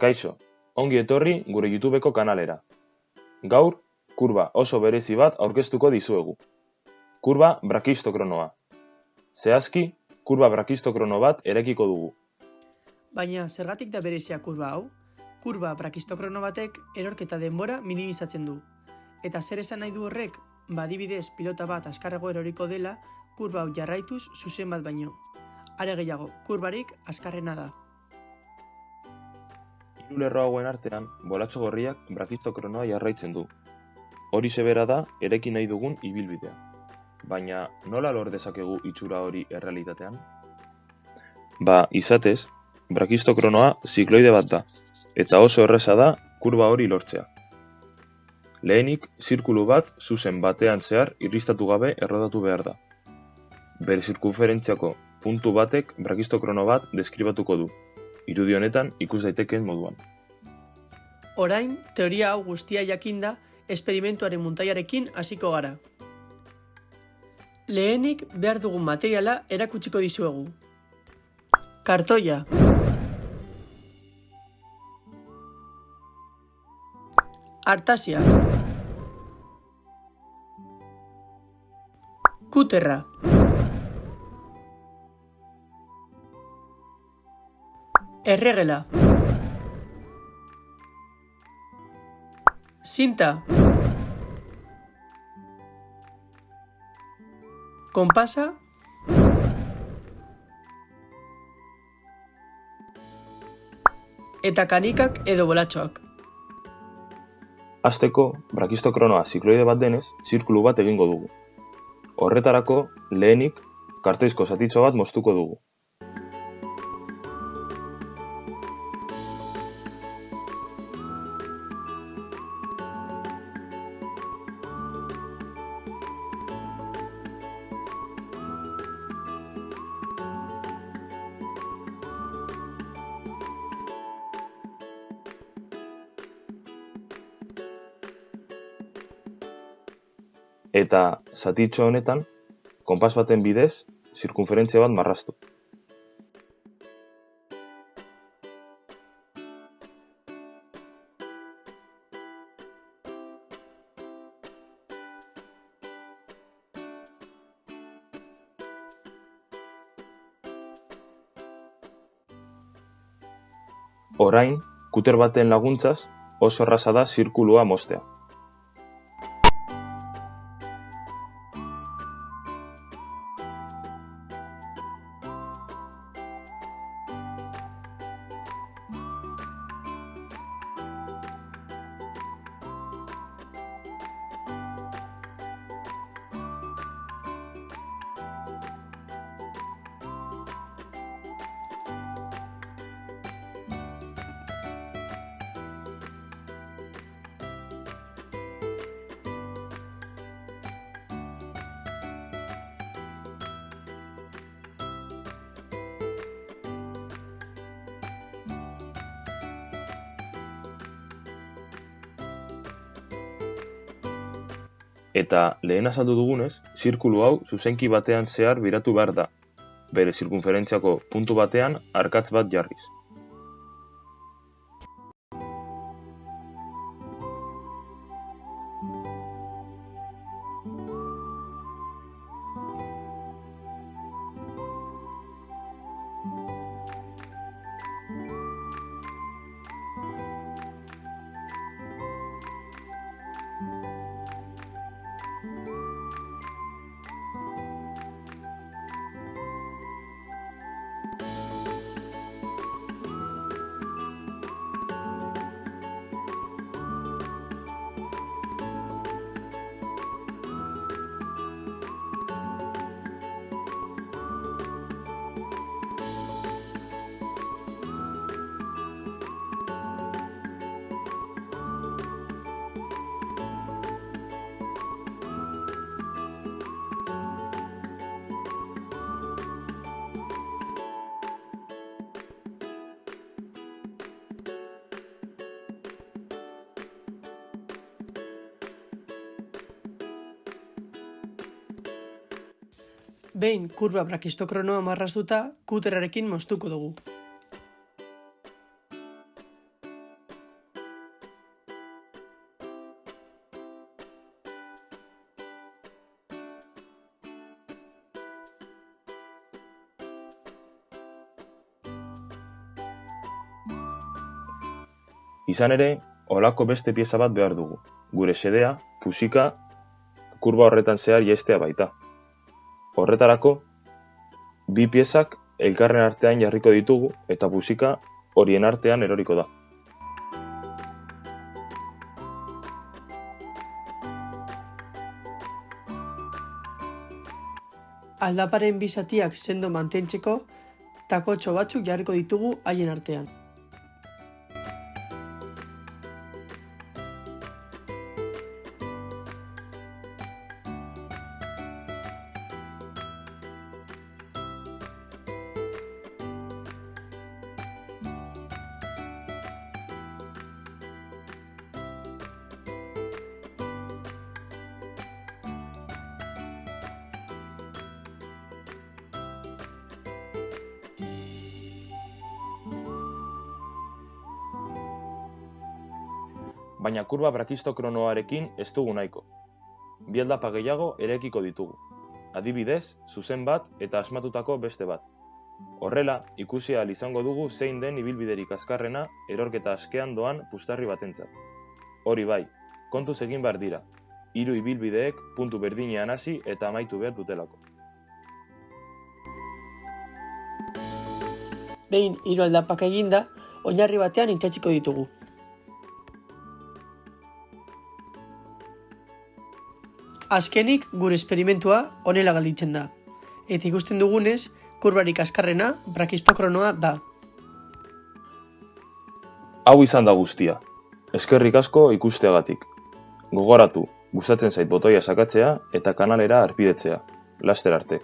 Kaixo, ongi etorri gure YouTubeko kanalera. Gaur, kurba oso berezi bat aurkeztuko dizuegu. Kurba brakistokronoa. Zehazki, kurba brakistokrono bat erekiko dugu. Baina zergatik da berezia kurba hau? Kurba brakistokrono batek erorketa denbora minimizatzen du. Eta zer esan nahi du horrek? Adibidez, pilota bat azkarrago eroriko dela, kurba hau jarraituz zuzen bat baino. Are gehiago, kurbarik azkarrena da. Hiru lerro hauen artean, bolatxo gorriak brakistokronoa jarraitzen du. Horixe bera da ereki nahi dugun ibilbidea. Baina nola lor dezakegu itxura hori errealitatean? Izatez, brakistokronoa zikloide bat da, eta oso erraza da kurba hori lortzea. Lehenik, zirkulu bat zuzen batean zehar irristatu gabe errodatu behar da. Bere zirkunferentziako puntu batek brakistokrono bat deskribatuko du, irudi honetan ikus daitekeen moduan. Orain, teoria hau guztia jakinda, esperimentuaren muntaiarekin hasiko gara. Lehenik behar dugun materiala erakutsiko dizuegu. Kartoia. Artasia. Kuterra. Erregela. Zinta. Konpasa. Eta kanikak edo bolatxoak. Hasteko, brakistokronoa zikloide bat denez, zirkulu bat egingo dugu. Horretarako, lehenik, kartoizko zatitxo bat moztuko dugu. Eta zatitxo honetan, konpas baten bidez, zirkunferentzia bat marraztu. Orain, kuter baten laguntzaz, oso erraza da zirkulua moztea. Eta lehen azaldu dugunez, zirkulu hau zuzenki batean zehar biratu behar da, bere zirkunferentziako puntu batean arkatz bat jarriz. Behin kurba brakistokronoa marraztuta, kuterrarekin moztuko dugu. Izan ere, holako beste pieza bat behar dugu. Gure xedea, pusika, kurba horretan zehar jaistea baita. Horretarako, bi piezak elkarren artean jarriko ditugu eta pusika horien artean eroriko da. Aldaparen bi zatiak sendo mantentzeko, takotxo batzuk jarriko ditugu haien artean. Baina kurba brakistokronoarekin ez dugu nahiko. Bi aldapa gehiago eraikiko ditugu. Adibidez, zuzen bat eta asmatutako beste bat. Horrela, ikusi ahal izango dugu zein den ibilbiderik azkarrena erorketa askean doan pustarri batentzat. Hori bai, kontuz egin behar dira. 3 ibilbideek puntu berdinean hasi eta amaitu behar dutelako. Behin 3 aldapak eginda, oinarri batean itsatsiko ditugu. Azkenik, gure esperimentua honela galditzen da. Eta ikusten dugunez, kurbarik azkarrena brakistokronoa da. Hau izan da guztia. Eskerrik asko ikusteagatik. Gogoratu, gustatzen zait botoia sakatzea eta kanalera harpidetzea. Laster arte.